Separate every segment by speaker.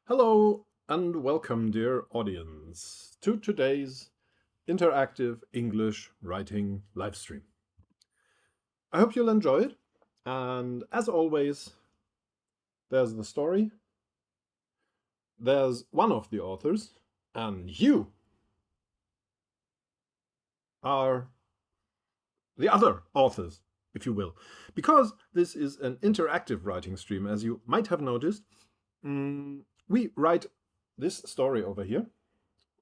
Speaker 1: Hello and welcome, dear audience, to today's interactive English writing live stream. I hope you'll enjoy it, and as always, there's the story, there's one of the authors, and you are the other authors, if you will. Because this is an interactive writing stream, as you might have noticed, we write this story over here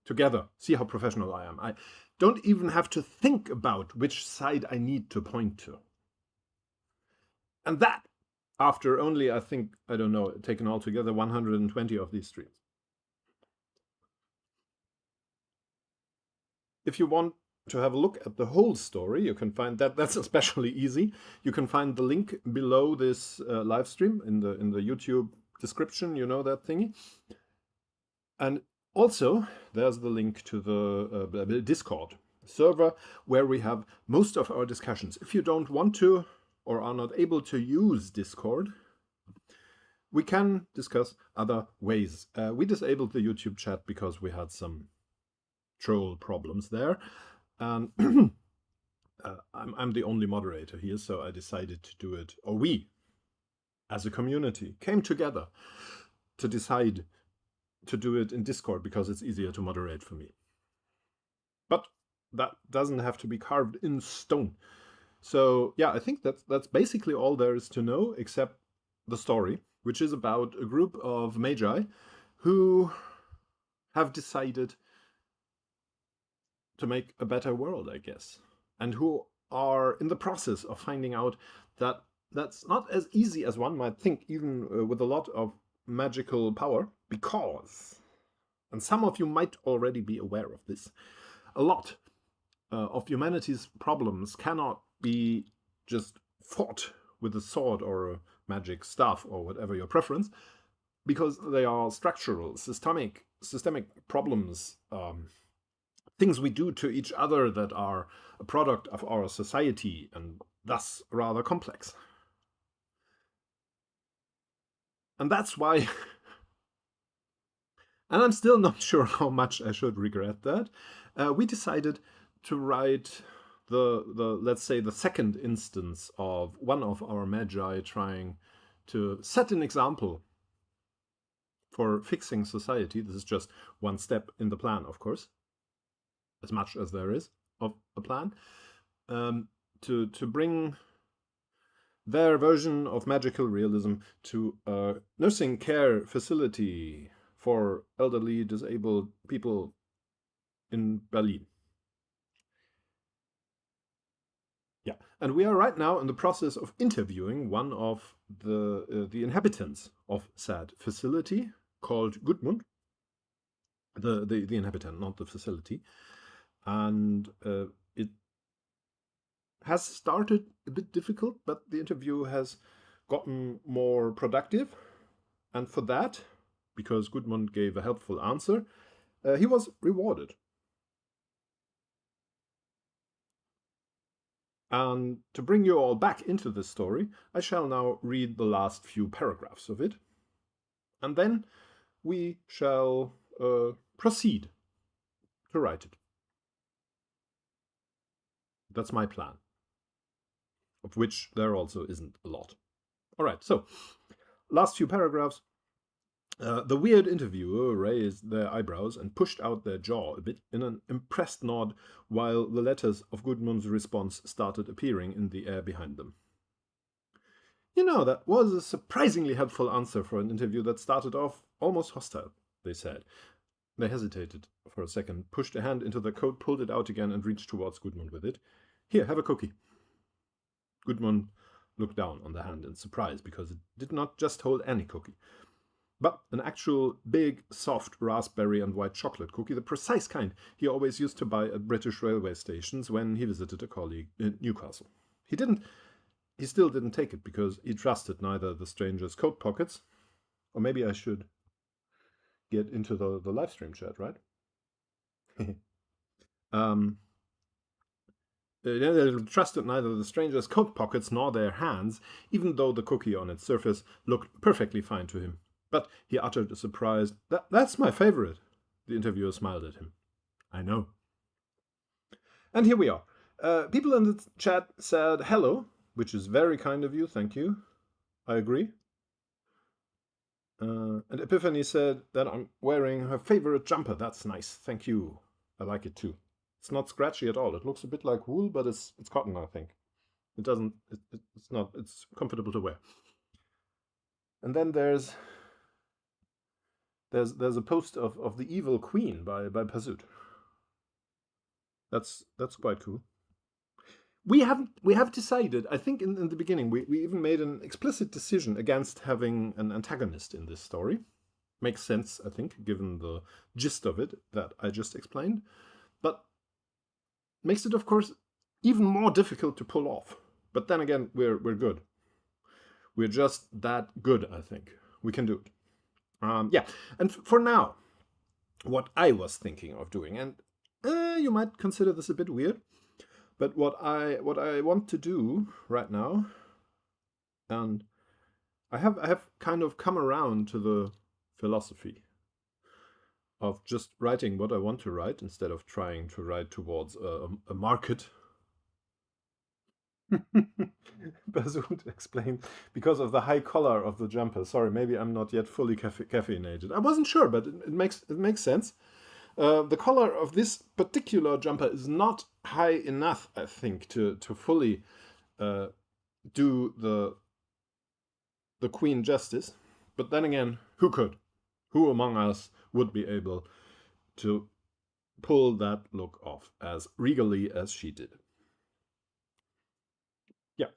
Speaker 1: together. See how professional I am. I don't even have to think about which side I need to point to. And that after only, I think, I don't know, taken all together 120 of these streams. If you want to have a look at the whole story, you can find that's especially easy. You can find the link below this live stream in the YouTube description, you know that thingy. And also, there's the link to the Discord server where we have most of our discussions. If you don't want to or are not able to use Discord, we can discuss other ways. We disabled the YouTube chat because we had some troll problems there. And I'm the only moderator here, so I decided to do it, or we, as a community, came together to decide to do it in Discord because it's easier to moderate for me. But that doesn't have to be carved in stone. So yeah, I think that's basically all there is to know, except the story, which is about a group of Magi who have decided to make a better world, I guess, and who are in the process of finding out that that's not as easy as one might think, even with a lot of magical power, because, and some of you might already be aware of this, a lot of humanity's problems cannot be just fought with a sword or a magic staff or whatever your preference, because they are structural, systemic problems, things we do to each other that are a product of our society and thus rather complex. And that's why, and I'm still not sure how much I should regret that, we decided to write the let's say the second instance of one of our Magi trying to set an example for fixing society. This is just one step in the plan, of course, as much as there is of a plan, to bring their version of magical realism to a nursing care facility for elderly disabled people in Berlin. Yeah, and we are right now in the process of interviewing one of the inhabitants of said facility, called Gudmund. The inhabitant, not the facility. And it has started a bit difficult, but the interview has gotten more productive. And for that, because Gudmund gave a helpful answer, he was rewarded. And to bring you all back into this story, I shall now read the last few paragraphs of it. And then we shall proceed to write it. That's my plan, of which there also isn't a lot. All right, so last few paragraphs. The weird interviewer raised their eyebrows and pushed out their jaw a bit in an impressed nod, while the letters of Gudmund's response started appearing in the air behind them. You know, that was a surprisingly helpful answer for an interview that started off almost hostile, they said. They hesitated for a second, pushed a hand into their coat, pulled it out again, and reached towards Gudmund with it. Here, have a cookie. Gudmund looked down on the hand in surprise, because it did not just hold any cookie, but an actual big, soft raspberry and white chocolate cookie, the precise kind he always used to buy at British railway stations when he visited a colleague in Newcastle. He still didn't take it because he trusted neither the stranger's coat pockets, or maybe I should get into the live stream chat, right? They trusted neither the stranger's coat pockets nor their hands, even though the cookie on its surface looked perfectly fine to him. But he uttered a surprised, That's my favorite. The interviewer smiled at him. I know. And here we are. People in the chat said hello, which is very kind of you. Thank you. I agree. And Epiphany said that I'm wearing her favorite jumper. That's nice. Thank you. I like it too. It's not scratchy at all. It looks a bit like wool, but it's cotton, I think. It doesn't. It's not. It's comfortable to wear. And then there's a post of the Evil Queen by Pazut. That's quite cool. We have decided, I think in the beginning, we even made an explicit decision against having an antagonist in this story. Makes sense, I think, given the gist of it that I just explained. But makes it, of course, even more difficult to pull off. But then again, we're good. We're just that good, I think. We can do it. Yeah, and for now, what I was thinking of doing, and you might consider this a bit weird, but what I want to do right now, and I have kind of come around to the philosophy of just writing what I want to write instead of trying to write towards a market. Bazut explained, because of the high collar of the jumper. Sorry, maybe I'm not yet fully caffeinated. I wasn't sure, but it makes sense. The collar of this particular jumper is not high enough, I think, to fully do the queen justice. But then again, who could? Who among us would be able to pull that look off as regally as she did? Yeah.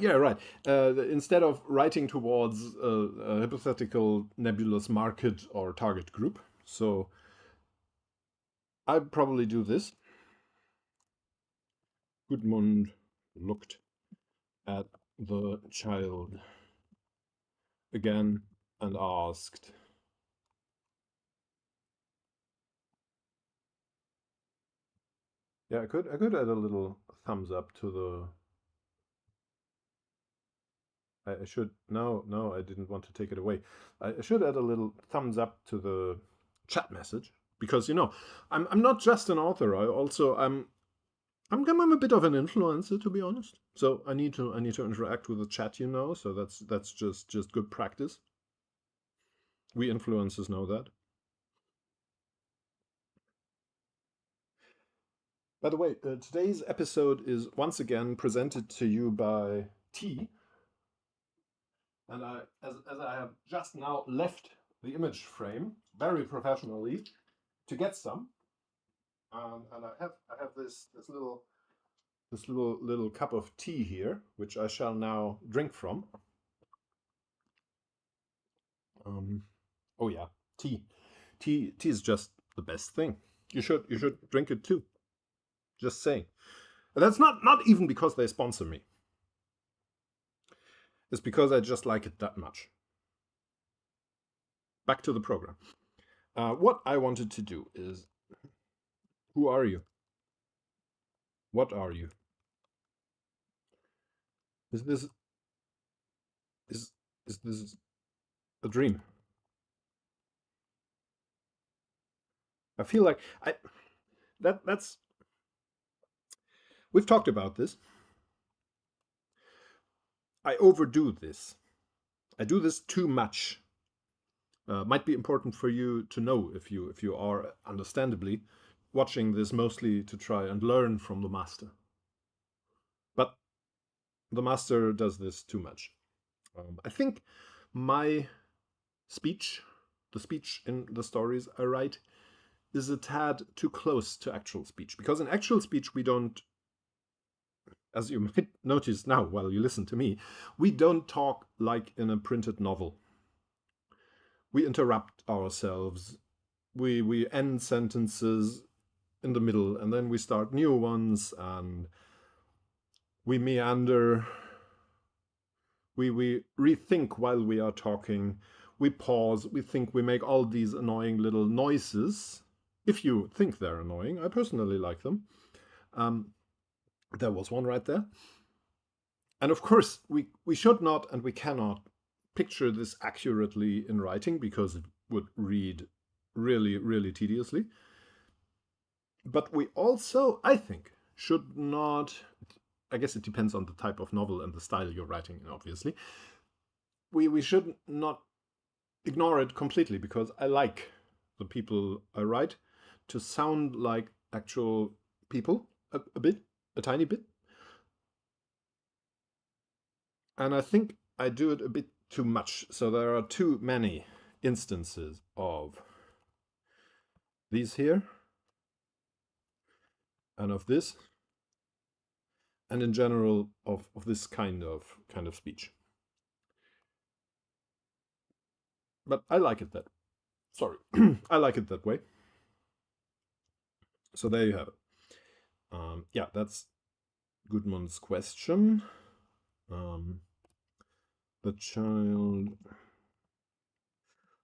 Speaker 1: Yeah, right. Instead of writing towards a hypothetical nebulous market or target group, so I'd probably do this. Gudmund looked at the child again and asked, yeah, I could add a little thumbs up to the. I should no, I didn't want to take it away. I should add a little thumbs up to the chat message because I'm not just an author. I'm a bit of an influencer, to be honest. So I need to interact with the chat, So that's just good practice. We influencers know that. By the way, today's episode is once again presented to you by tea. And as I have just now left the image frame very professionally to get some, and I have this little cup of tea here, which I shall now drink from. Oh yeah, tea is just the best thing. You should drink it too. Just saying. And that's not even because they sponsor me. It's because I just like it that much. Back to the program. What I wanted to do is, who are you? What are you? Is this a dream? I feel like that's we've talked about this. I overdo this. I do this too much. Might be important for you to know if you are understandably watching this mostly to try and learn from the master. But the master does this too much. I think my speech, the speech in the stories I write, is a tad too close to actual speech. Because in actual speech, we don't, as you might notice now while you listen to me, we don't talk like in a printed novel. We interrupt ourselves. We end sentences in the middle, and then we start new ones, and we meander. We rethink while we are talking. We pause, we think, we make all these annoying little noises. If you think they're annoying, I personally like them. There was one right there. And of course, we should not and we cannot picture this accurately in writing because it would read really, really tediously. But we also, I think, should not, I guess it depends on the type of novel and the style you're writing in, obviously. We should not ignore it completely because I like the people I write to sound like actual people a bit, a tiny bit. And I think I do it a bit too much. So there are too many instances of these here and of this, and in general of this kind of speech. But I like it that. Sorry, I like it that way. So there you have it. Yeah, that's Gudmund's question. The child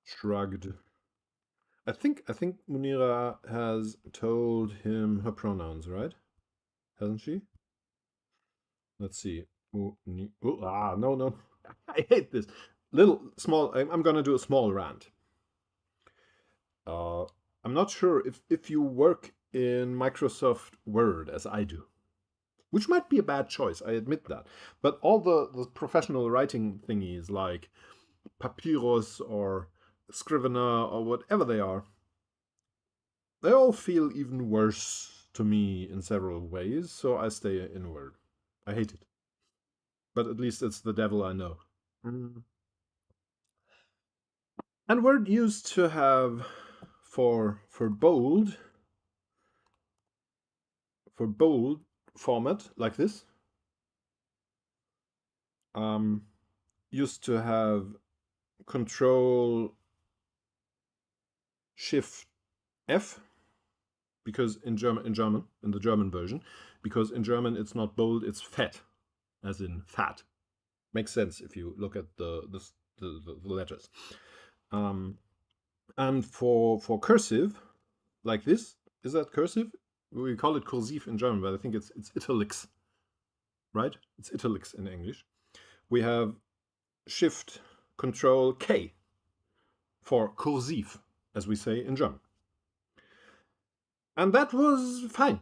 Speaker 1: shrugged. I think Munira has told him her pronouns, right? Hasn't she? Let's see. No. I hate this. Little small. I'm gonna do a small rant. I'm not sure if you work in Microsoft Word as I do, which might be a bad choice. I admit that. But all the professional writing thingies like Papyrus or Scrivener or whatever they are, they all feel even worse to me in several ways. So I stay in Word. I hate it. But at least it's the devil I know. And Word used to have for bold format like this. Used to have Control Shift F because in the German version, because in German it's not bold, it's fat, as in fat. Makes sense if you look at the letters. And for cursive, like this, is that cursive? We call it cursive in German, but I think it's italics, right? It's italics in English. We have Shift Control K for cursive, as we say in German. And that was fine.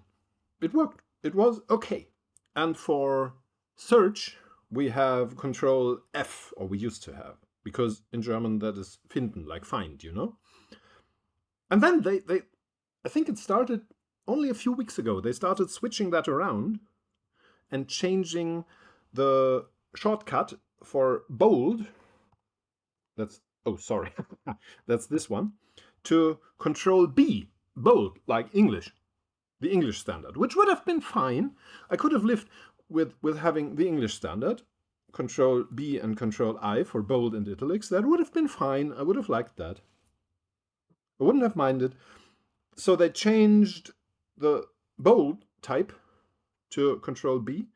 Speaker 1: It worked. It was okay. And for search, we have Control F, or we used to have, because in German that is finden, like find, you know? And then they I think it started only a few weeks ago. They started switching that around and changing the shortcut for bold. That's, oh, sorry. That's this one. To Control B, bold, like English, the English standard, which would have been fine. I could have lived with having the English standard, Control B and Control I for bold and italics. That would have been fine. I would have liked that. I wouldn't have minded. So they changed the bold type to Control B,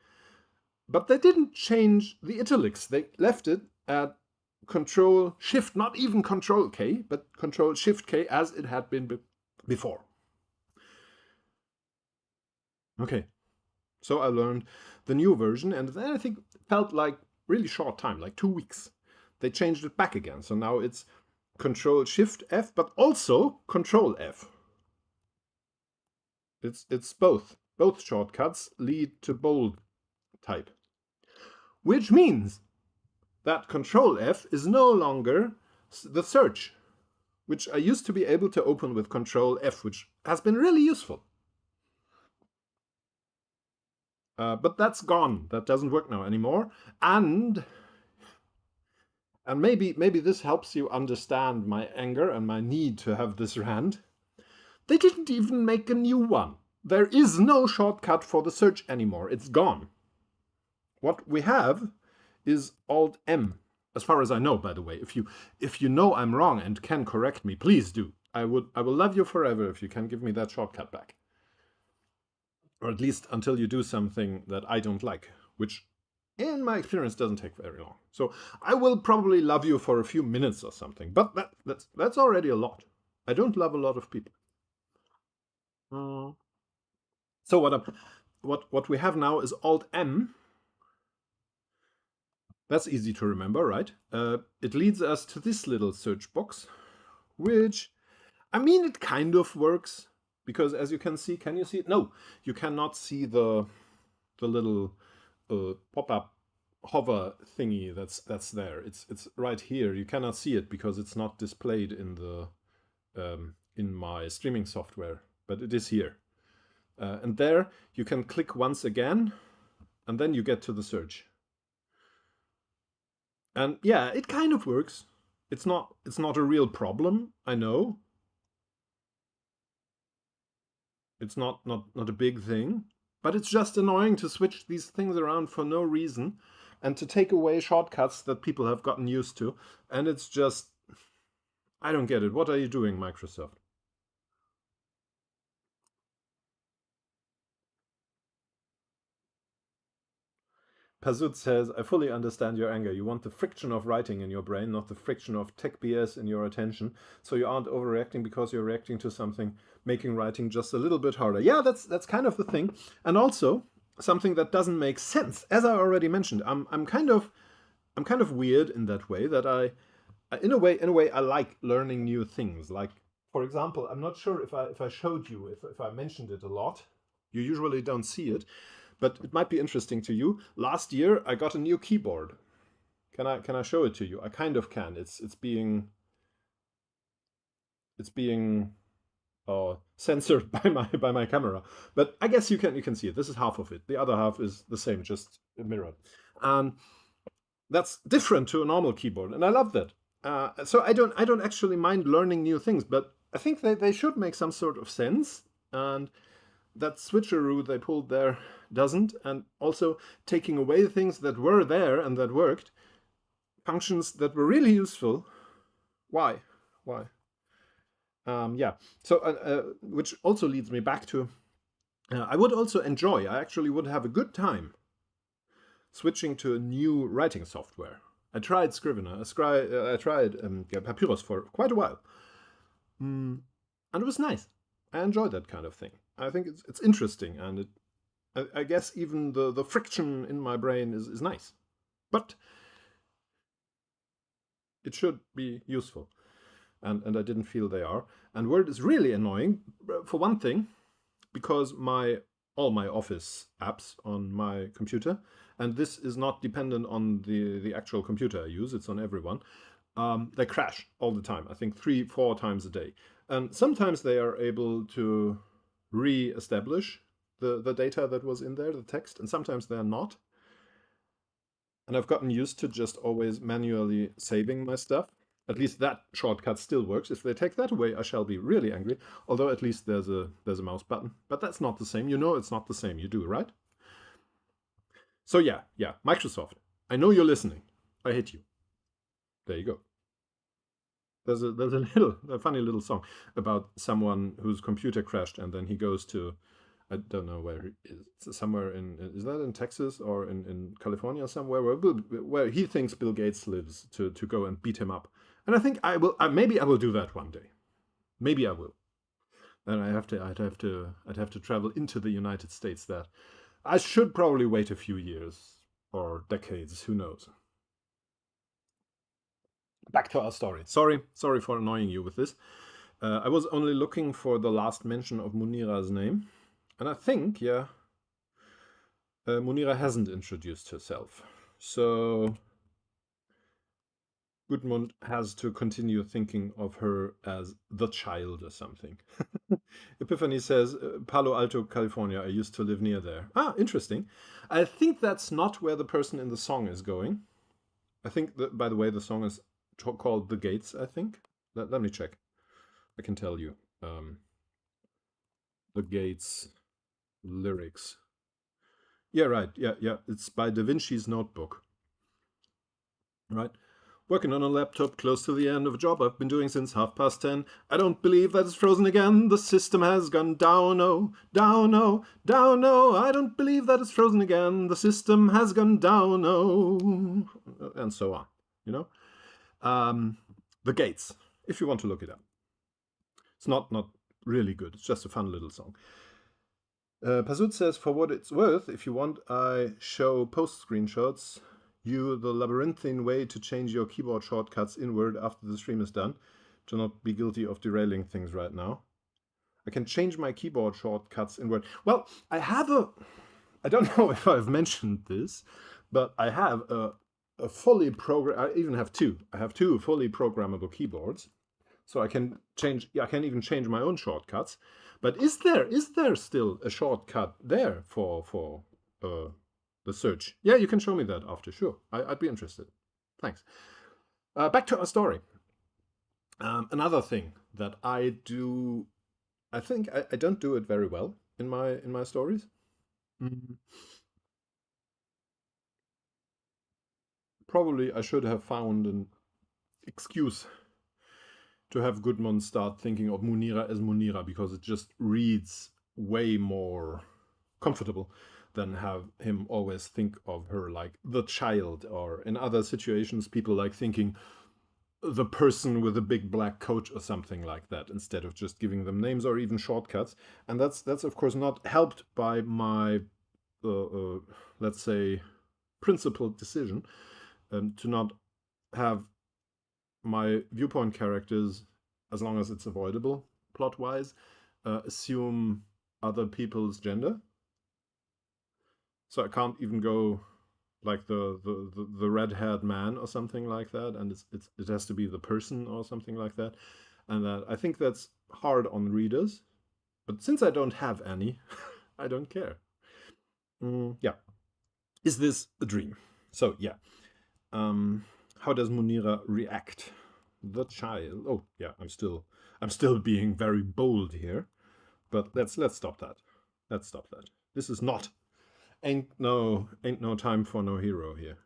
Speaker 1: but they didn't change the italics. They left it at Control Shift, not even Control K, but Control Shift K as it had been before. Okay, so I learned the new version, and then I think it felt like really short time, like 2 weeks. They changed it back again, so now it's Control Shift F, but also Control F. It's both. Both shortcuts lead to bold type, which means that Control F is no longer the search, which I used to be able to open with Control F, which has been really useful. But that's gone. That doesn't work now anymore. And maybe this helps you understand my anger and my need to have this rant. They didn't even make a new one. There is no shortcut for the search anymore. It's gone. What we have is Alt M, as far as I know, by the way. If you know I'm wrong and can correct me, please do. I will love you forever if you can give me that shortcut back. Or at least until you do something that I don't like, which in my experience doesn't take very long. So I will probably love you for a few minutes or something, but that's already a lot. I don't love a lot of people. So what we have now is Alt M, That's easy to remember, right? It leads us to this little search box, which, I mean, it kind of works because, as you can see, can you see it? No, you cannot see the little pop-up hover thingy that's there. It's right here. You cannot see it because it's not displayed in my streaming software, but it is here. And there you can click once again, and then you get to the search. And yeah, it kind of works. It's not a real problem, I know. It's not a big thing, but it's just annoying to switch these things around for no reason and to take away shortcuts that people have gotten used to. And it's just, I don't get it. What are you doing, Microsoft? Pazut says, I fully understand your anger. You want the friction of writing in your brain, not the friction of tech BS in your attention. So you aren't overreacting because you're reacting to something, making writing just a little bit harder. Yeah, that's kind of the thing. And also something that doesn't make sense. As I already mentioned, I'm kind of weird in that way that in a way I like learning new things. Like, for example, I'm not sure if I showed you, if I mentioned it a lot. You usually don't see it, but it might be interesting to you. Last year I got a new keyboard. Can I show it to you? I kind of can. It's being censored by my camera, but I guess you can see it. This is half of it. The other half is the same, just mirrored, and that's different to a normal keyboard, and I love that. So I don't actually mind learning new things, but I think they should make some sort of sense, and that switcheroo they pulled there doesn't. And also taking away things that were there and that worked, functions that were really useful. Why? Yeah. So which also leads me back to I would also enjoy. I actually would have a good time switching to a new writing software. I tried Scrivener. I tried Papyrus for quite a while, and it was nice. I enjoy that kind of thing. I think it's interesting, and I guess even the friction in my brain is nice, but it should be useful, and I didn't feel they are. And Word is really annoying, for one thing, because all my Office apps on my computer, and this is not dependent on the actual computer I use, it's on everyone, they crash all the time. I think 3-4 times a day. And sometimes they are able to re-establish the data that was in there, the text, and sometimes they're not. And I've gotten used to just always manually saving my stuff. At least that shortcut still works. If they take that away, I shall be really angry. Although at least there's a mouse button. But that's not the same. You know it's not the same. You do, right? So yeah, Microsoft. I know you're listening. I hate you. There you go. There's a funny little song about someone whose computer crashed and then he goes to, I don't know where he is, somewhere is that in Texas or in California somewhere where he thinks Bill Gates lives to go and beat him up. And I think I will, maybe I will do that one day. Maybe I will. Then I'd have to travel into the United States. That I should probably wait a few years or decades, who knows. Back to our story. Sorry for annoying you with this. I was only looking for the last mention of Munira's name. And I think, yeah, Munira hasn't introduced herself. So Gudmund has to continue thinking of her as the child or something. Epiphany says, Palo Alto, California. I used to live near there. Ah, interesting. I think that's not where the person in the song is going. I think that, by the way, the song is called The Gates, I think. Let me check. I can tell you. The Gates lyrics. Yeah, right. Yeah. It's by Da Vinci's Notebook. Right? Working on a laptop close to the end of a job I've been doing since 10:30. I don't believe that it's frozen again. The system has gone down, oh, down, oh, down, oh. I don't believe that it's frozen again. The system has gone down, oh. And so on, you know? The Gates, if you want to look it up. It's not really good. It's just a fun little song. Pazut says, for what it's worth, if you want, I show post screenshots you the labyrinthine way to change your keyboard shortcuts inward after the stream is done, to not be guilty of derailing things right now. I can change my keyboard shortcuts inward. Well, I don't know if I've mentioned this, but I have a fully I even have two. I have two fully programmable keyboards. So I can even change my own shortcuts. But is there still a shortcut there for the search? Yeah, you can show me that after. Sure, I'd be interested. Thanks. Back to our story. Another thing that I do, I think I don't do it very well in my stories. Probably I should have found an excuse to have Goodman start thinking of Munira as Munira, because it just reads way more comfortable than have him always think of her like the child, or in other situations people like thinking the person with a big black coat or something like that, instead of just giving them names or even shortcuts. And that's of course not helped by my let's say principled decision to not have my viewpoint characters, as long as it's avoidable plot-wise, assume other people's gender. So I can't even go like the red-haired man or something like that, and it has to be the person or something like that. And that, I think that's hard on readers, but since I don't have any, I don't care. Yeah. Is this a dream? So yeah. How does Munira react? The child. Oh yeah, I'm still being very bold here, but let's stop that. Let's stop that. This is not ain't no time for no hero here.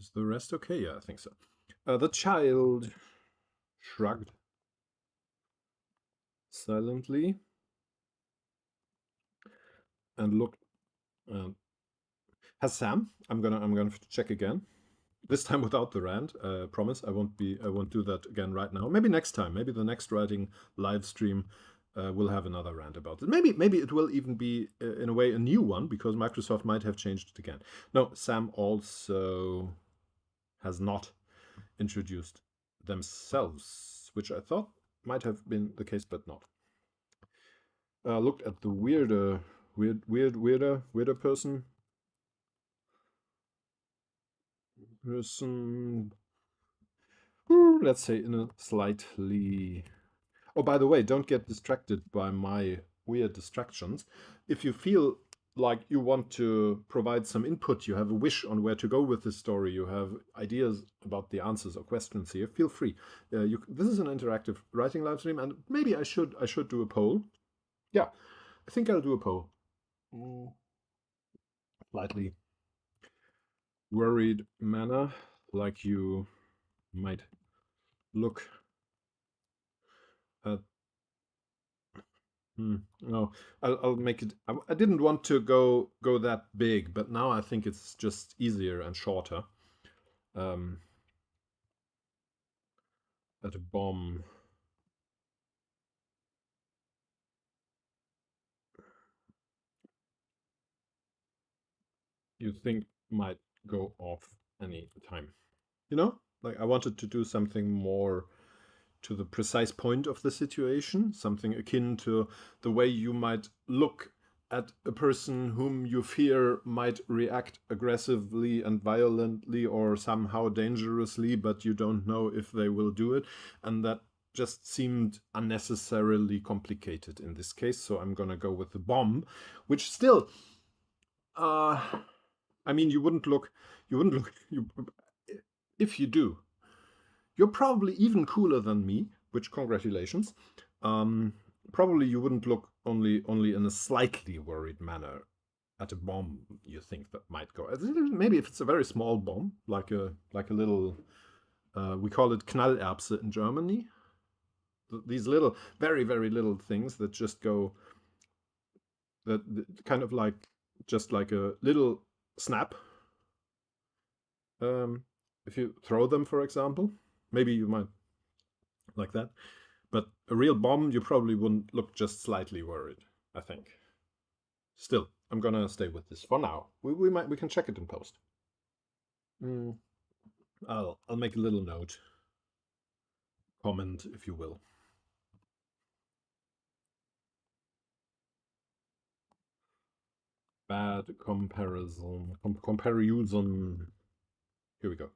Speaker 1: Is the rest okay? Yeah, I think so. The child shrugged silently and looked. Has Sam? I'm gonna check again. This time without the rant. Promise, I won't do that again right now. Maybe next time. Maybe the next writing live stream will have another rant about it. Maybe it will even be in a way a new one, because Microsoft might have changed it again. No, Sam also has not introduced themselves, which I thought might have been the case, but not. Looked at the weirder person. Let's say in a slightly... Oh, by the way, don't get distracted by my weird distractions. If you feel like you want to provide some input, you have a wish on where to go with this story, you have ideas about the answers or questions here, feel free. This is an interactive writing live stream, and maybe I should do a poll. Yeah, I think I'll do a poll. Slightly worried manner, like you might look at. No, I'll make it. I didn't want to go that big, but now I think it's just easier and shorter. That a bomb you think might go off any time. You know, like I wanted to do something more to the precise point of the situation, something akin to the way you might look at a person whom you fear might react aggressively and violently or somehow dangerously, but you don't know if they will do it. And that just seemed unnecessarily complicated in this case, so I'm gonna go with the bomb, which still, I mean, you wouldn't look, if you do, you're probably even cooler than me, which congratulations. Probably you wouldn't look only in a slightly worried manner at a bomb you think that might go. Maybe if it's a very small bomb, like a little, we call it Knallerbse in Germany. These little, very, very little things that just go, that kind of like, just like a little snap. If you throw them, for example, maybe you might like that. But a real bomb, you probably wouldn't look just slightly worried, I think. Still, I'm gonna stay with this for now. We can check it in post. Mm, I'll make a little note, comment, if you will. Bad comparison. Comparison. Here we go.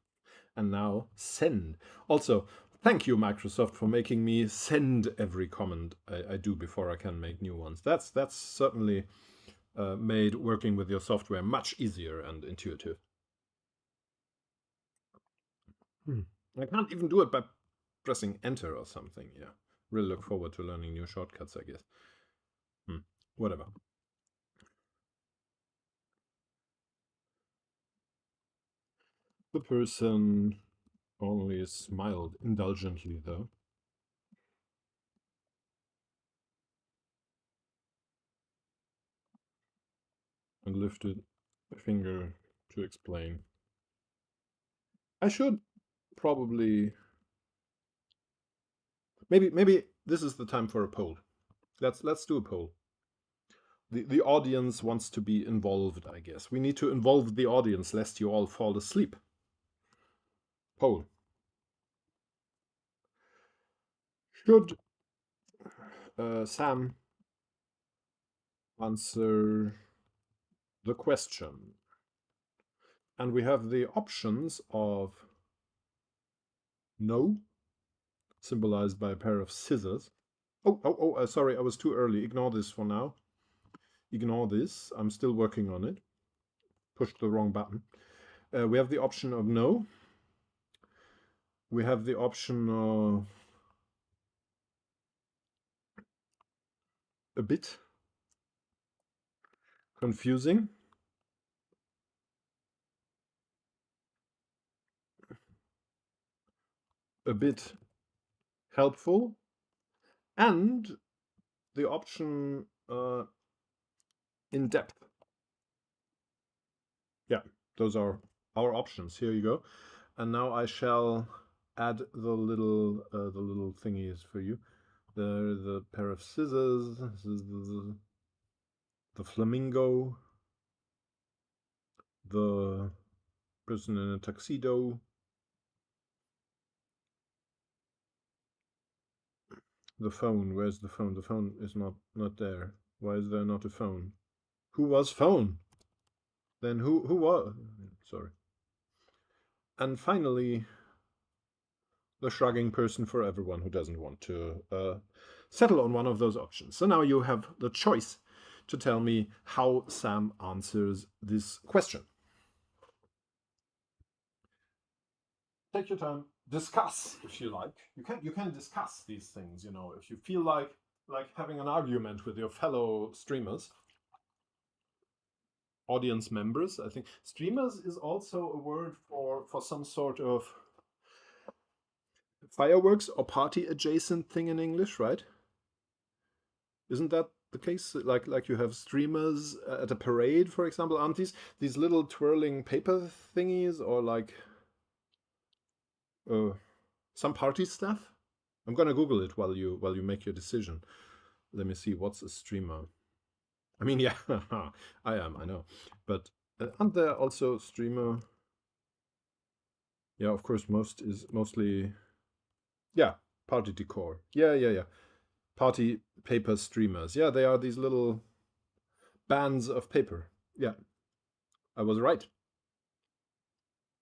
Speaker 1: And now send. Also, thank you, Microsoft, for making me send every comment I do before I can make new ones. That's certainly made working with your software much easier and intuitive. I can't even do it by pressing enter or something. Yeah, really look forward to learning new shortcuts, I guess. Whatever. The person only smiled indulgently, though, and lifted a finger to explain. I should probably maybe this is the time for a poll. Let's do a poll. The audience wants to be involved, I guess. We need to involve the audience lest you all fall asleep. Poll. Should Sam answer the question? And we have the options of no, symbolized by a pair of scissors. Sorry, I was too early. Ignore this for now. Ignore this. I'm still working on it. Pushed the wrong button. We have the option of no. We have the option of a bit confusing. A bit helpful. And the option in depth. Yeah, those are our options. Here you go. And now I shall add the little thingies for you. The pair of scissors, the flamingo, the person in a tuxedo, the phone. Where's the phone? The phone is not there. Why is there not a phone? Who was phone? Then who was? Sorry. And finally, the shrugging person for everyone who doesn't want to settle on one of those options. So now you have the choice to tell me how Sam answers this question. Take your time. Discuss if you like. You can discuss these things, you know, if you feel like having an argument with your fellow streamers, audience members. I think streamers is also a word for some sort of fireworks or party adjacent thing in English, right? Isn't that the case? Like you have streamers at a parade, for example, aren't these little twirling paper thingies, or like some party stuff? I'm gonna Google it while you make your decision. Let me see, what's a streamer? I mean, yeah, I know, but aren't there also streamer? Yeah, of course, mostly, yeah, party decor. Yeah. Party paper streamers. Yeah, they are these little bands of paper. Yeah, I was right.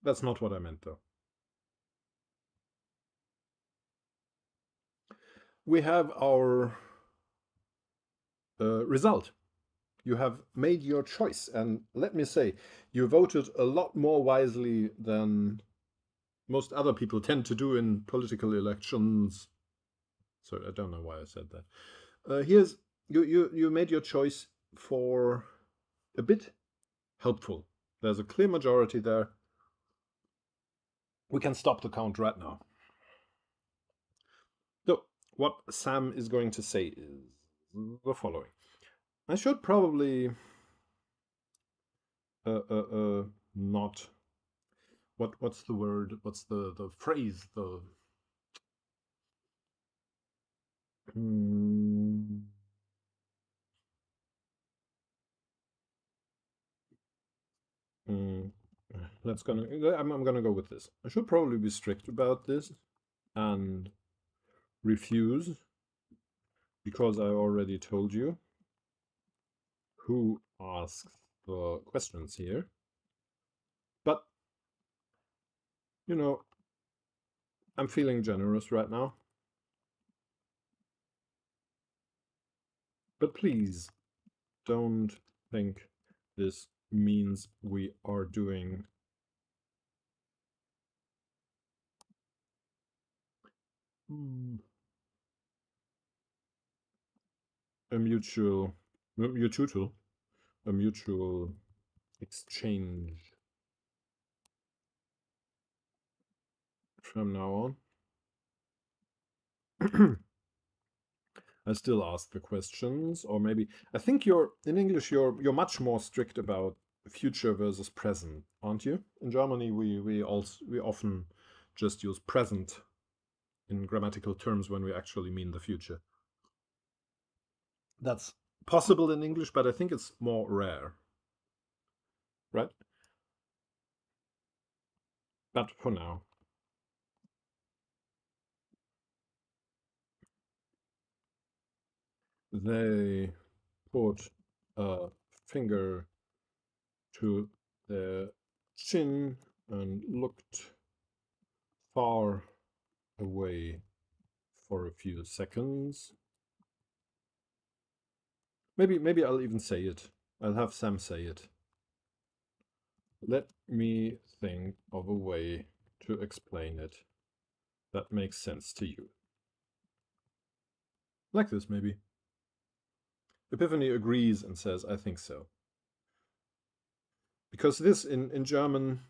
Speaker 1: That's not what I meant, though. We have our result. You have made your choice, and let me say, you voted a lot more wisely than most other people tend to do in political elections. Sorry, I don't know why I said that. Here's you made your choice for a bit helpful. There's a clear majority there. We can stop the count right now. So, what Sam is going to say is the following. I should probably not. What's the word? What's the phrase? The I'm gonna go with this. I should probably be strict about this and refuse, because I already told you who asks the questions here. But, you know, I'm feeling generous right now. But please don't think this means we are doing a mutual exchange from now on. I still ask the questions, or maybe I think in English you're much more strict about future versus present, aren't you? In Germany we often just use present in grammatical terms when we actually mean the future. That's possible in English, but I think it's more rare, right? But for now. They put a finger to their chin and looked far away for a few seconds. Maybe I'll even say it. I'll have Sam say it. Let me think of a way to explain it that makes sense to you. Like this, maybe. Epiphany agrees and says, I think so. Because this in German,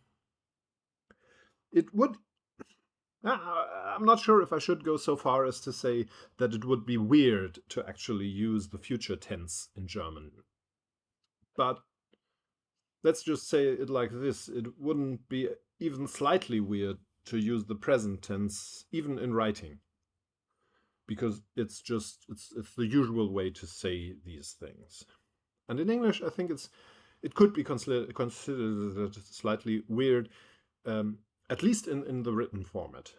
Speaker 1: it would. I'm not sure if I should go so far as to say that it would be weird to actually use the future tense in German. But let's just say it like this. It wouldn't be even slightly weird to use the present tense, even in writing. Because it's the usual way to say these things. And in English, I think it could be considered slightly weird, at least in the written format.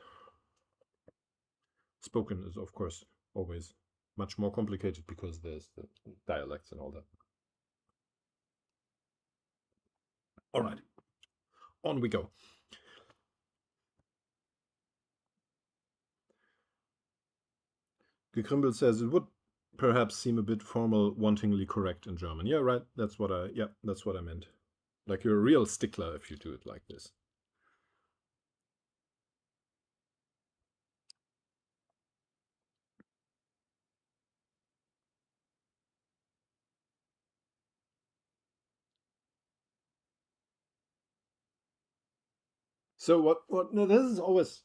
Speaker 1: Spoken is, of course, always much more complicated because there's the dialects and all that. All right, on we go. Gekrimbel says it would perhaps seem a bit formal, wantingly correct in German. Yeah, right. That's what I meant. Like you're a real stickler if you do it like this. So what? No, this is always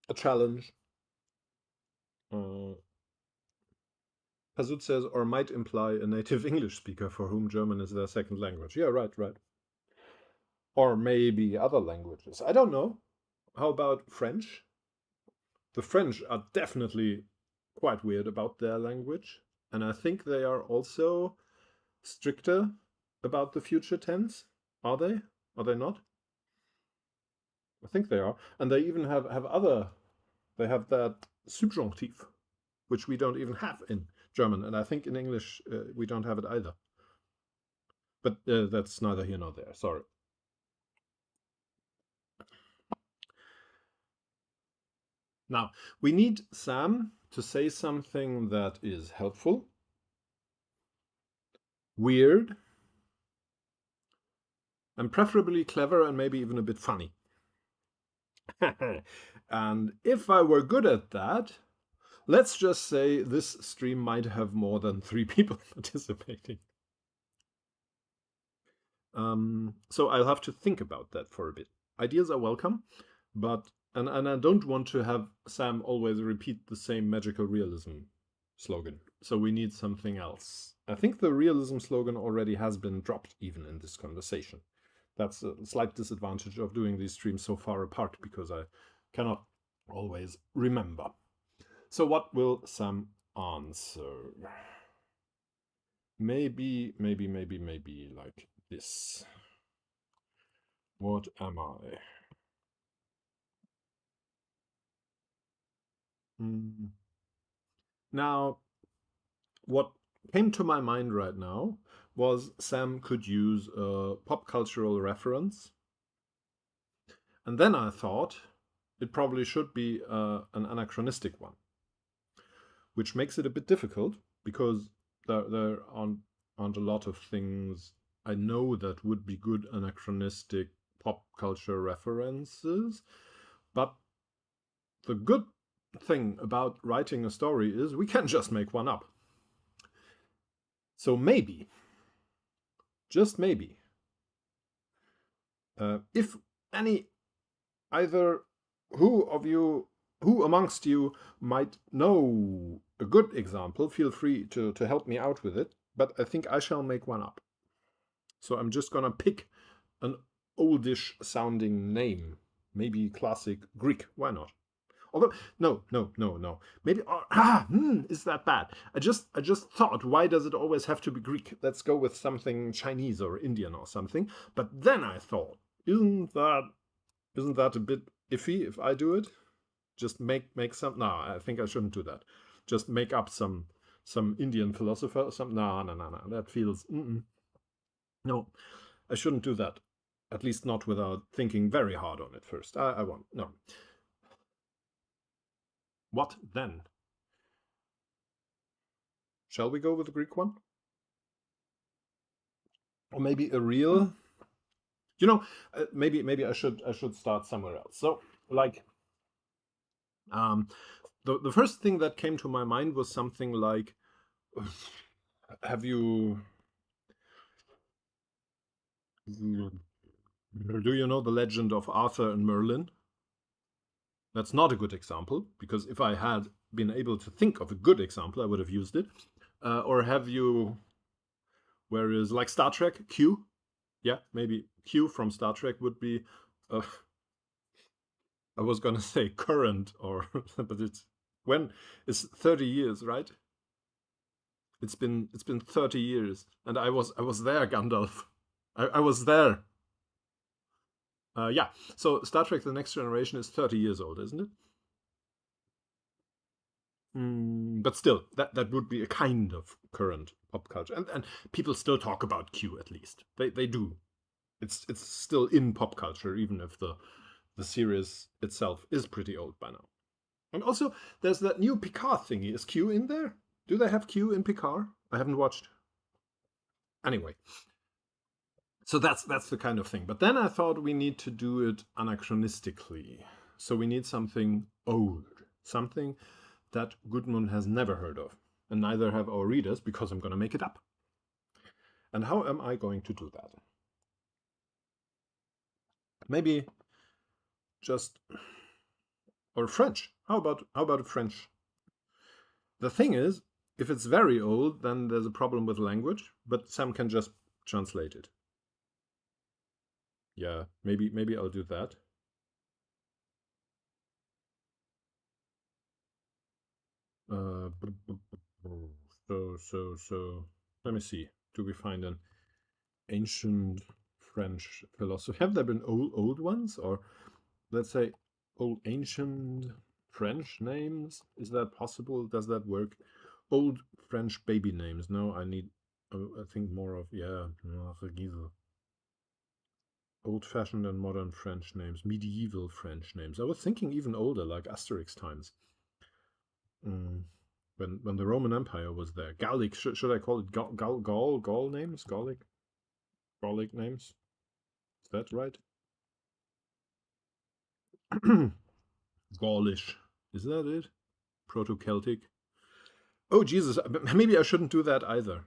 Speaker 1: a challenge. Pazut says, or might imply a native English speaker for whom German is their second language. Yeah, right. Or maybe other languages. I don't know. How about French? The French are definitely quite weird about their language. And I think they are also stricter about the future tense. Are they? Are they not? I think they are. And they even have they have that subjunctive, which we don't even have in German. And I think in English we don't have it either. But that's neither here nor there. Sorry. Now, we need Sam to say something that is helpful, weird, and preferably clever and maybe even a bit funny. And if I were good at that, let's just say this stream might have more than 3 people participating. So I'll have to think about that for a bit. Ideas are welcome, but and I don't want to have Sam always repeat the same magical realism slogan. So we need something else. I think the realism slogan already has been dropped even in this conversation. That's a slight disadvantage of doing these streams so far apart because I cannot always remember. So what will Sam answer? Maybe like this. What am I? Now, what came to my mind right now was Sam could use a pop cultural reference. And then I thought it probably should be an anachronistic one, which makes it a bit difficult because there aren't a lot of things I know that would be good anachronistic pop culture references. But the good thing about writing a story is we can just make one up. So maybe, just maybe, if either who amongst you might know a good example, feel free to help me out with it. But I think I shall make one up. So I'm just gonna pick an oldish sounding name, maybe classic Greek. Why not? Although no. Maybe is that bad? I just thought, why does it always have to be Greek? Let's go with something Chinese or Indian or something. But then I thought, isn't that a bit iffy if I do it? Just make some. No, I think I shouldn't do that. Just make up some Indian philosopher or something. No. That feels no. I shouldn't do that. At least not without thinking very hard on it first. I won't. No. What then? Shall we go with the Greek one? Or maybe a real? Maybe I should start somewhere else. So, like, the first thing that came to my mind was something like, do you know the legend of Arthur and Merlin? That's not a good example, because if I had been able to think of a good example, I would have used it. Or whereas like Star Trek, Q? Yeah, maybe Q from Star Trek would be, I was gonna say current, but it's 30 years, right? It's been 30 years, and I was there, Gandalf. I was there. Yeah, so Star Trek: The Next Generation is 30 years old, isn't it? But still, that would be a kind of current pop culture, and people still talk about Q. At least they do. It's still in pop culture, even if the series itself is pretty old by now. And also, there's that new Picard thingy. Is Q in there? Do they have Q in Picard? I haven't watched. Anyway, so that's the kind of thing. But then I thought we need to do it anachronistically. So we need something old, something that Gudmund has never heard of, and neither have our readers, because I'm going to make it up. And how am I going to do that? Maybe just or French. How about French? The thing is, if it's very old, then there's a problem with language, but Sam can just translate it. Yeah, maybe I'll do that. So let me see. Do we find an ancient French philosophy? Have there been old ones, or let's say old ancient French names? Is that possible? Does that work? Old French baby names? No, I need. I think more of old-fashioned and modern French names, medieval French names. I was thinking even older, like Asterix times. When the Roman Empire was there. Gallic, should I call it Gaul names? Gallic names? Is that right? Gaulish. Is that it? Proto-Celtic? Oh, Jesus. Maybe I shouldn't do that either.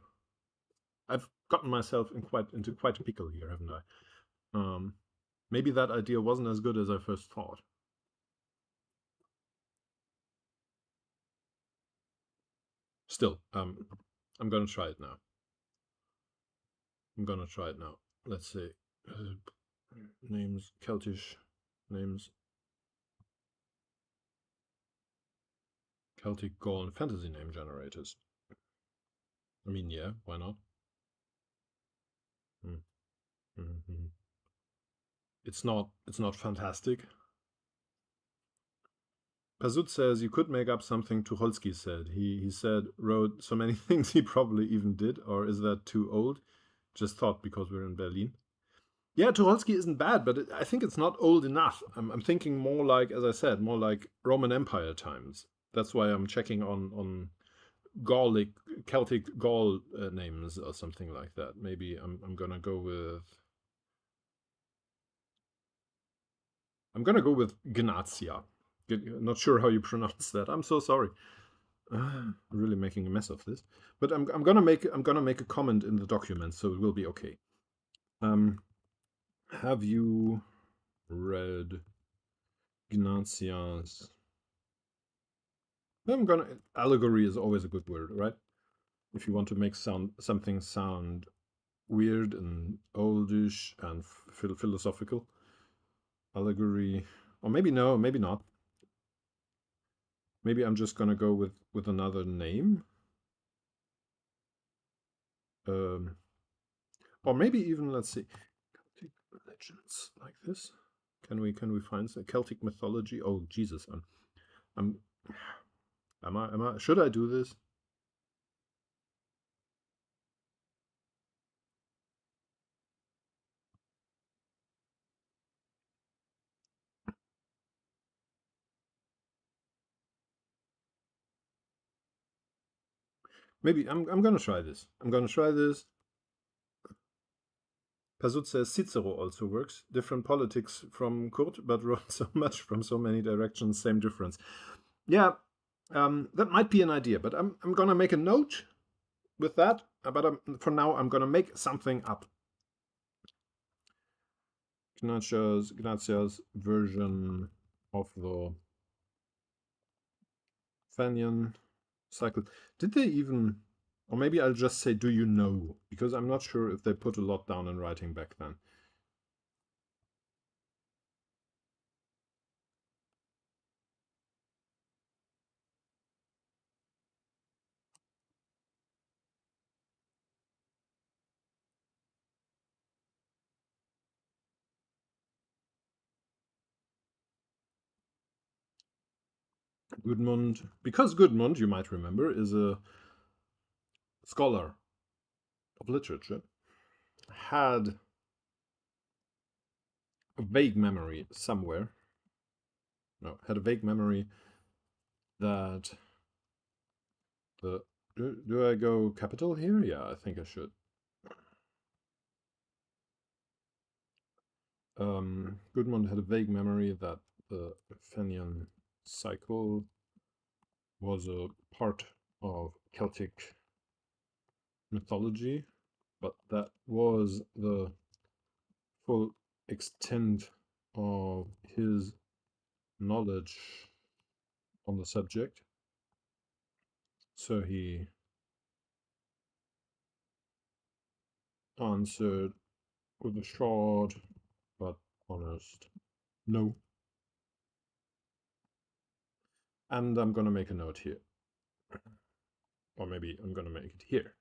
Speaker 1: I've gotten myself into quite a pickle here, haven't I? Maybe that idea wasn't as good as I first thought. Still, I'm gonna try it now. Let's see. Names, Celtish names. Celtic, Gaul, and fantasy name generators. I mean, yeah, why not? Mhm. It's not fantastic. Pazut says you could make up something Tucholsky said. He said wrote so many things he probably even did, or is that too old? Just thought because we're in Berlin. Yeah, Tucholsky isn't bad, but I think it's not old enough. I'm thinking more like, as I said, more like Roman Empire times. That's why I'm checking on Gallic, Celtic Gaul names or something like that. Maybe I'm gonna go with Gnatia. Not sure how you pronounce that. I'm so sorry. Really making a mess of this. But I'm gonna make a comment in the document, so it will be okay. Have you read Gnatia's? Allegory is always a good word, right? If you want to make something sound weird and oldish and philosophical. Allegory, or maybe no, maybe not. Maybe I'm just gonna go with another name. Or maybe even, let's see, Celtic religions like this. Can we find some Celtic mythology? Oh Jesus, I'm am I should I do this? Maybe I'm gonna try this. I'm gonna try this. Pazut says Cicero also works. Different politics from Kurt, but wrote so much from so many directions, same difference. Yeah, that might be an idea, but I'm gonna make a note with that. But for now, I'm gonna make something up. Gnatia's version of the Fenian cycle. Did they even, or maybe I'll just say, do you know? Because I'm not sure if they put a lot down in writing back then. Gudmund, because Gudmund, you might remember, is a scholar of literature, had a vague memory somewhere. No, had a vague memory that the. Do I go capital here? Yeah, I think I should. Gudmund had a vague memory that the Fenian cycle was a part of Celtic mythology, but that was the full extent of his knowledge on the subject. So he answered with a short but honest no. And I'm gonna make a note here. Or maybe I'm gonna make it here.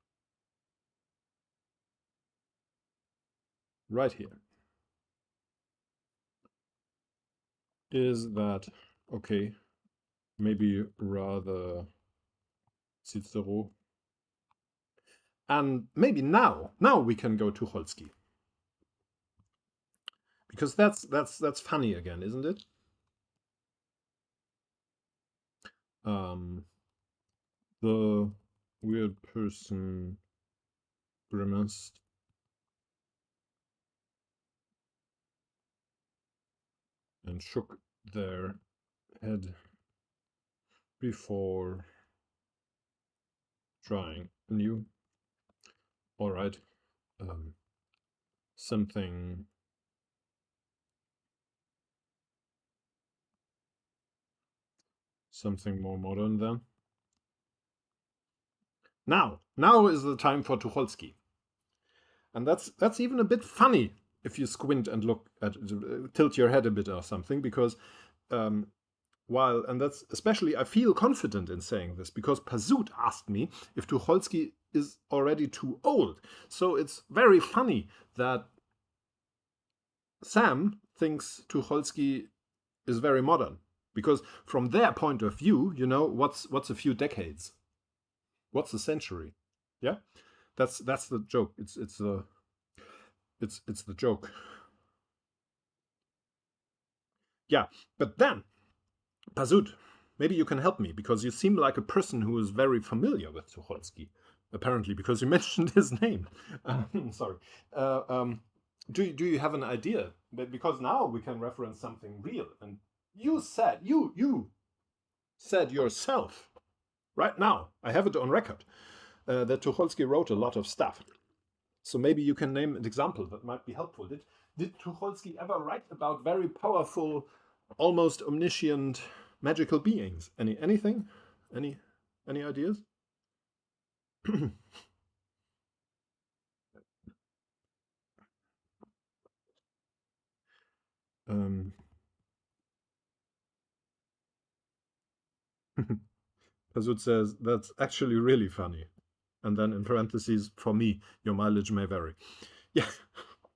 Speaker 1: Right here. Is that okay? Maybe rather Cicero. And maybe now we can go to Holsky. Because that's funny again, isn't it? The weird person grimaced and shook their head before trying anew. All right, something more modern then. Now is the time for Tucholsky. And that's even a bit funny if you squint and look at tilt your head a bit or something, because and that's especially, I feel confident in saying this because Pazut asked me if Tucholsky is already too old. So it's very funny that Sam thinks Tucholsky is very modern because from their point of view, you know, what's a few decades? What's a century? Yeah, that's the joke. It's the joke. Yeah, but then Pazut, maybe you can help me because you seem like a person who is very familiar with Tucholsky. Apparently, because you mentioned his name. Sorry. Uh, um, do you have an idea? Because now we can reference something real. And you said yourself right now. I have it on record that Tucholsky wrote a lot of stuff. So maybe you can name an example that might be helpful. Did Tucholsky ever write about very powerful, almost omniscient magical beings? Anything? Any ideas? um, Pazut says that's actually really funny, and then in parentheses, for me, your mileage may vary. Yeah,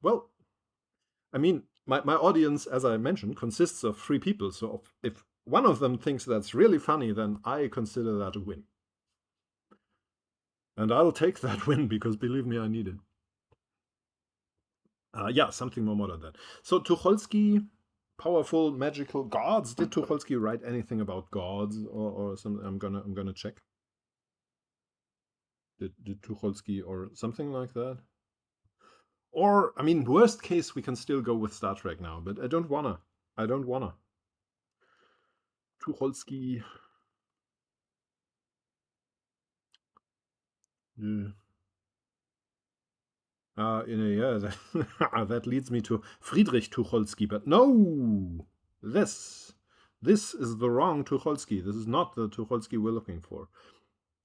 Speaker 1: well, I mean, my audience, as I mentioned, consists of 3 people. So if one of them thinks that's really funny, then I consider that a win. And I'll take that win because believe me, I need it. Yeah, something more modern than. So Tucholsky, powerful magical gods. Did Tucholsky write anything about gods or something? I'm gonna check. Did Tucholsky or something like that? Or I mean, worst case, we can still go with Star Trek now, but I don't wanna. I don't wanna. Tucholsky. Yeah. Yeah, that leads me to Friedrich Tucholsky, but no, this is the wrong Tucholsky. This is not the Tucholsky we're looking for.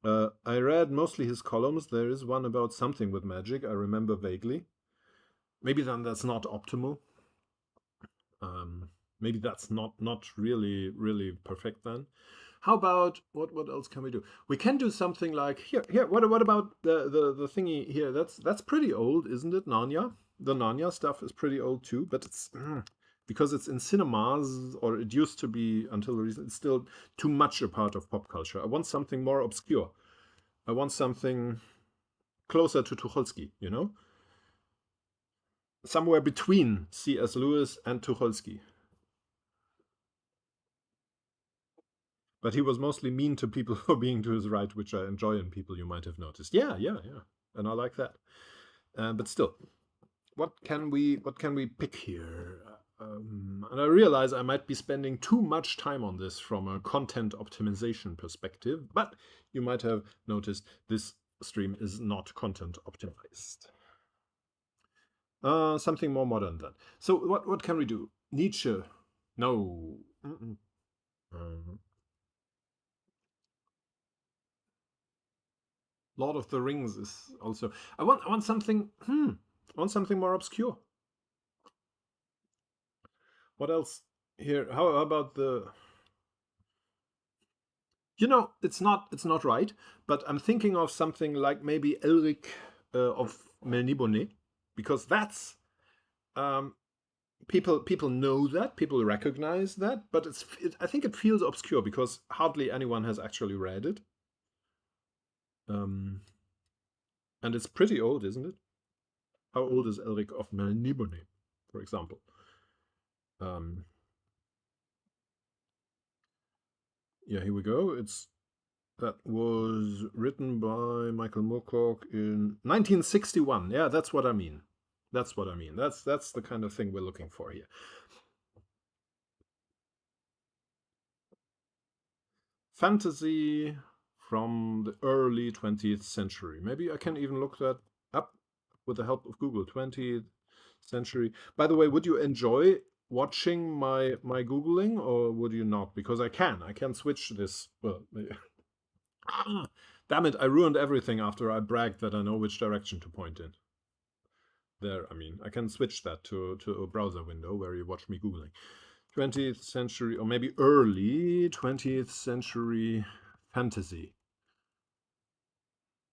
Speaker 1: I read mostly his columns. There is one about something with magic. I remember vaguely. Maybe then that's not optimal. Maybe that's not really perfect then. How about what else can we do? We can do something like here. What about the thingy here? That's pretty old, isn't it? Narnia. The Narnia stuff is pretty old too, but it's because it's in cinemas or it used to be until recently. It's still too much a part of pop culture. I want something more obscure. I want something closer to Tucholsky. You know, somewhere between C.S. Lewis and Tucholsky. But he was mostly mean to people for being to his right, which I enjoy in people, you might have noticed. Yeah. And I like that. But still, what can we pick here? And I realize I might be spending too much time on this from a content optimization perspective, but you might have noticed this stream is not content optimized. Something more modern then. So what can we do? Nietzsche? No. Lord of the Rings is also. I want something. I want something more obscure. What else here? How about the? You know, it's not right. But I'm thinking of something like maybe Elric of Melniboné, because that's people know that, people recognize that, but I think it feels obscure because hardly anyone has actually read it. And it's pretty old, isn't it? How old is Elric of Melniboné, for example? Yeah, here we go. That was written by Michael Moorcock in 1961. Yeah, that's what I mean. That's what I mean. That's the kind of thing we're looking for here. Fantasy from the early 20th century. Maybe I can even look that up with the help of Google. 20th century. By the way, would you enjoy watching my Googling or would you not? Because I can switch this. Well, damn it, I ruined everything after I bragged that I know which direction to point in. There, I mean, I can switch that to a browser window where you watch me Googling. 20th century, or maybe early 20th century fantasy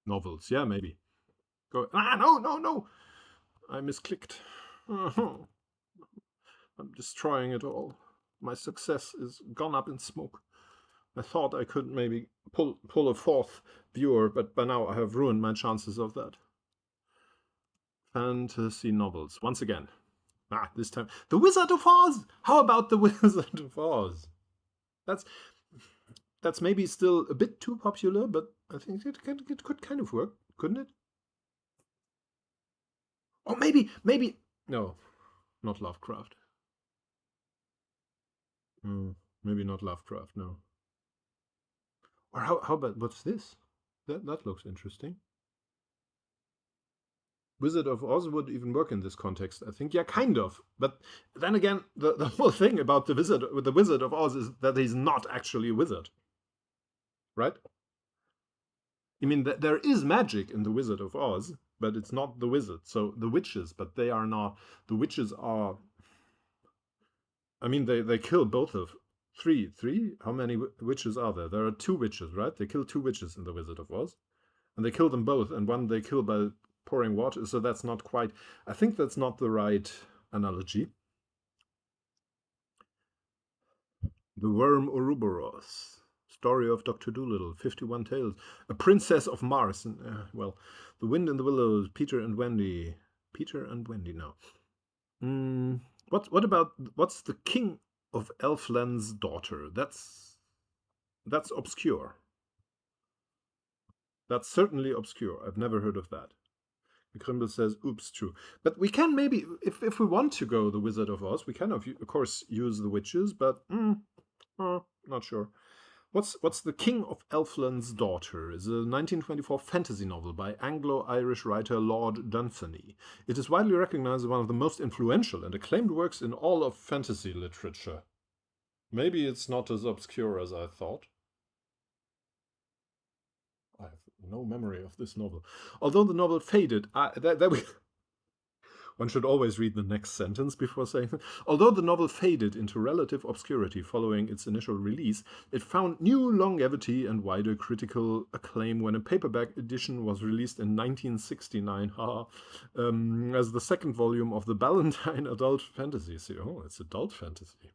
Speaker 1: novels. Yeah, maybe. Go. No. I misclicked. I'm destroying it all. My success is gone up in smoke. I thought I could maybe pull a fourth viewer, but by now I have ruined my chances of that. Fantasy novels. Once again. This time. The Wizard of Oz! How about The Wizard of Oz? That's maybe still a bit too popular, but I think it could kind of work, couldn't it? Or maybe, no, not Lovecraft. Maybe not Lovecraft, no. Or how about, what's this? That looks interesting. Wizard of Oz would even work in this context, I think. Yeah, kind of. But then again, the whole thing about the Wizard of Oz is that he's not actually a wizard. Right? I mean, there is magic in the Wizard of Oz, but it's not the wizard. So the witches, but they are not. The witches are. I mean, they kill both of three. How many witches are there? There are 2 witches, right? They kill 2 witches in the Wizard of Oz, and they kill them both. And one they kill by pouring water. So that's not quite. I think that's not the right analogy. The Worm Ouroboros. Story of Dr. Dolittle, 51 Tales. A Princess of Mars. Well, The Wind in the Willows, Peter and Wendy. Peter and Wendy, no. What about, what's the King of Elfland's Daughter? That's obscure. That's certainly obscure. I've never heard of that. Grimble says, oops, true. But we can maybe, if we want to go the Wizard of Oz, we can, of course, use the witches, but not sure. What's The King of Elfland's Daughter is a 1924 fantasy novel by Anglo-Irish writer Lord Dunsany. It is widely recognized as one of the most influential and acclaimed works in all of fantasy literature. Maybe it's not as obscure as I thought. I have no memory of this novel. Although the novel faded, one should always read the next sentence before saying that. Although the novel faded into relative obscurity following its initial release, it found new longevity and wider critical acclaim when a paperback edition was released in 1969 as the 2nd volume of the Ballantine Adult Fantasy series. Oh, it's adult fantasy.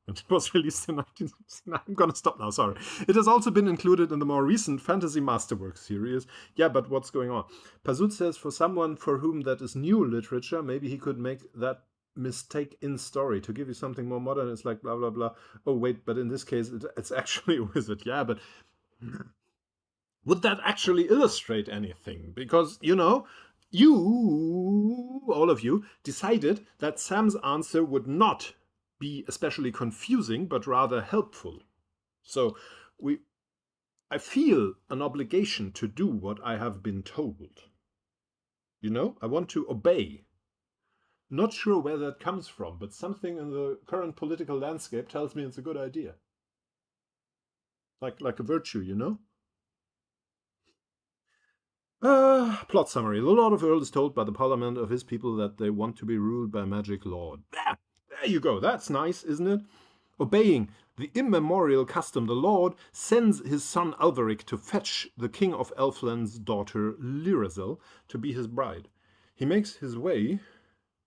Speaker 1: It was released in 1969. I'm gonna stop now, sorry. It has also been included in the more recent Fantasy Masterworks series. Yeah, but what's going on? Pazut says, for someone for whom that is new literature, maybe he could make that mistake in story. To give you something more modern, it's like blah, blah, blah. Oh, wait, but in this case, it's actually a wizard. Yeah, but would that actually illustrate anything? Because, you, all of you, decided that Sam's answer would not be especially confusing, but rather helpful. So I feel an obligation to do what I have been told. I want to obey. Not sure where that comes from, but something in the current political landscape tells me it's a good idea. Like a virtue, Plot summary. The Lord of Earl is told by the parliament of his people that they want to be ruled by a magic lord. There you go. That's nice, isn't it? Obeying the immemorial custom, the Lord sends his son Alveric to fetch the King of Elfland's daughter Lyrazel to be his bride. He makes his way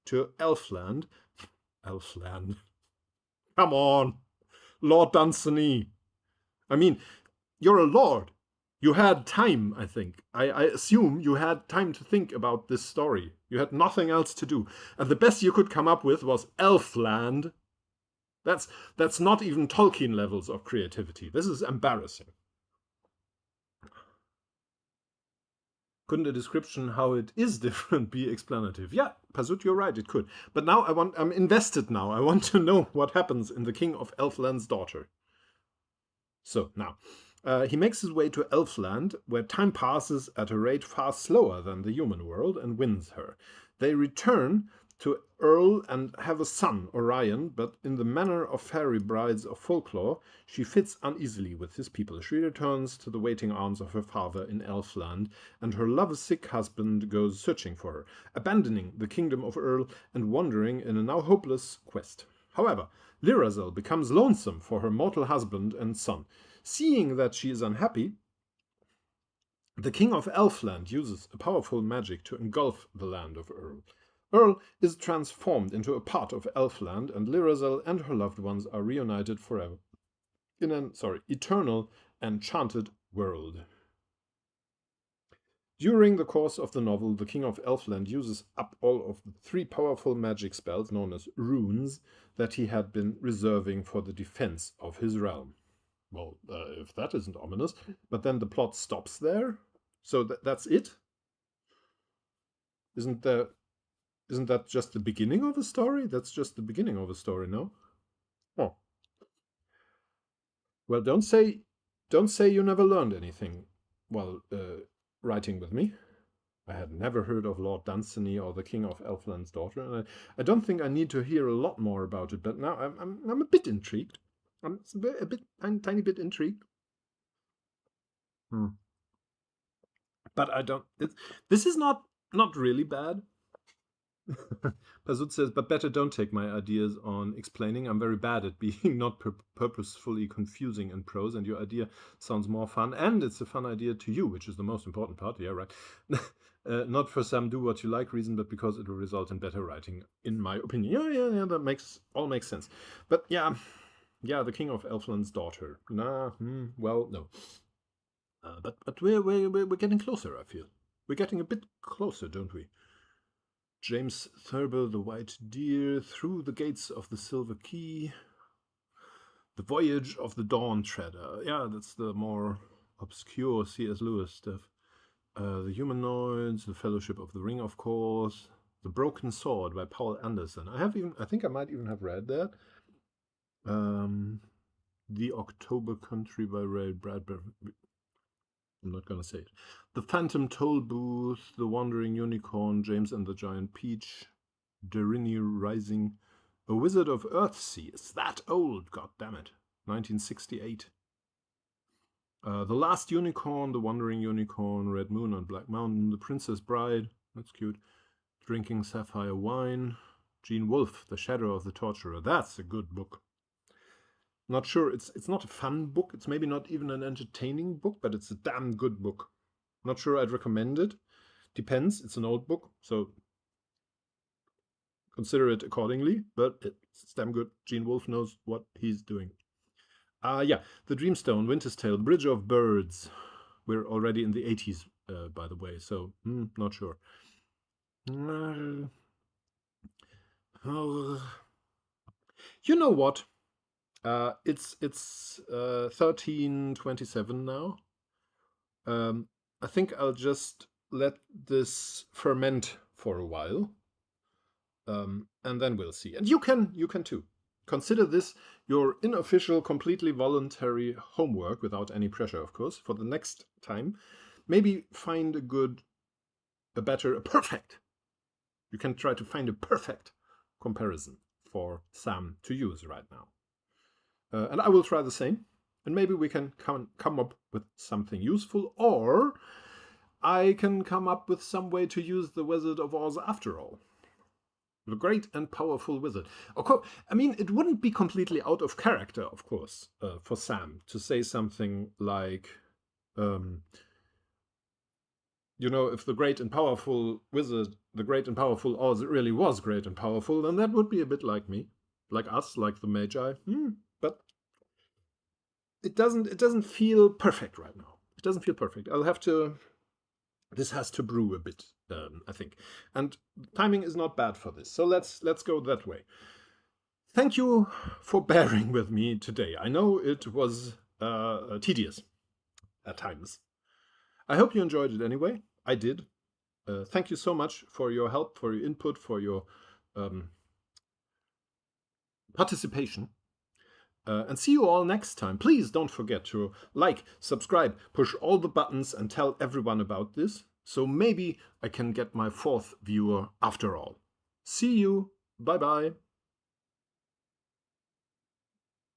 Speaker 1: to Elfland. Elfland. Come on, Lord Dunsany. I mean, you're a lord. You had time, I think. I assume you had time to think about this story. You had nothing else to do. And the best you could come up with was Elfland. That's not even Tolkien levels of creativity. This is embarrassing. Couldn't a description how it is different be explanative? Yeah, Pazut, you're right, it could. But now I'm invested now. I want to know what happens in The King of Elfland's Daughter. So, now. He makes his way to Elfland, where time passes at a rate far slower than the human world, and wins her. They return to Earl and have a son, Orion, but in the manner of fairy brides of folklore, she fits uneasily with his people. She returns to the waiting arms of her father in Elfland, and her love-sick husband goes searching for her, abandoning the kingdom of Earl and wandering in a now hopeless quest. However, Lyrazel becomes lonesome for her mortal husband and son. Seeing that she is unhappy, the King of Elfland uses a powerful magic to engulf the land of Earl. Earl is transformed into a part of Elfland, and Lyrazel and her loved ones are reunited forever in an eternal, enchanted world. During the course of the novel, the King of Elfland uses up all of the 3 powerful magic spells, known as runes, that he had been reserving for the defense of his realm. Well, if that isn't ominous. But then the plot stops there. So that's it? Isn't that just the beginning of a story? That's just the beginning of a story, no? Oh. Well, don't say you never learned anything while writing with me. I had never heard of Lord Dunsany or the King of Elfland's daughter, and I don't think I need to hear a lot more about it. But now I'm a bit intrigued. I'm a tiny bit intrigued. But I don't. This is not really bad. Pazut says, but better don't take my ideas on explaining. I'm very bad at being not purposefully confusing in prose, and your idea sounds more fun, and it's a fun idea to you, which is the most important part. Yeah, right. Not for some do what you like reason, but because it will result in better writing, in my opinion. Yeah, that makes sense. But yeah, the King of Elfland's daughter. Well, no. But we're getting closer, I feel. We're getting a bit closer, don't we? James Thurber, The White Deer, Through the Gates of the Silver Key, The Voyage of the Dawn Treader. Yeah, that's the more obscure C.S. Lewis stuff. The Humanoids, The Fellowship of the Ring, of course. The Broken Sword by Paul Anderson. I think I might even have read that. The October Country by Ray Bradbury. I'm not going to say it. The Phantom Toll Booth, The Wandering Unicorn, James and the Giant Peach, Darini Rising, A Wizard of Earthsea. It's that old, goddammit. 1968. The Last Unicorn, The Wandering Unicorn, Red Moon on Black Mountain, The Princess Bride, that's cute, Drinking Sapphire Wine, Gene Wolfe, The Shadow of the Torturer. That's a good book. Not sure, it's not a fun book, it's maybe not even an entertaining book, but it's a damn good book. Not sure I'd recommend it. Depends, it's an old book, so consider it accordingly, but it's damn good. Gene Wolfe knows what he's doing. Yeah, The Dreamstone, Winter's Tale, Bridge of Birds. We're already in the 80s, by the way, so not sure. You know what? It's 13:27 now. I think I'll just let this ferment for a while, and then we'll see. And you can too. Consider this your unofficial, completely voluntary homework, without any pressure, of course, for the next time. Maybe find a perfect. You can try to find a perfect comparison for Sam to use right now. And I will try the same, and maybe we can come up with something useful, or I can come up with some way to use the Wizard of Oz after all. The great and powerful wizard. Of course, I mean, it wouldn't be completely out of character, of course, for Sam to say something like, if the great and powerful wizard, the great and powerful Oz, really was great and powerful, then that would be a bit like me, like us, like the Magi. But it doesn't feel perfect right now. It doesn't feel perfect. This has to brew a bit, I think. And timing is not bad for this. So let's go that way. Thank you for bearing with me today. I know it was tedious at times. I hope you enjoyed it anyway. I did. Thank you so much for your help, for your input, for your participation. And see you all next time. Please don't forget to like, subscribe, push all the buttons, and tell everyone about this. So maybe I can get my 4th viewer after all. See you. Bye-bye.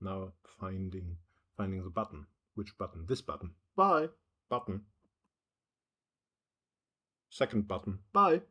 Speaker 1: Now finding the button. Which button? This button. Bye. Button. Second button. Bye.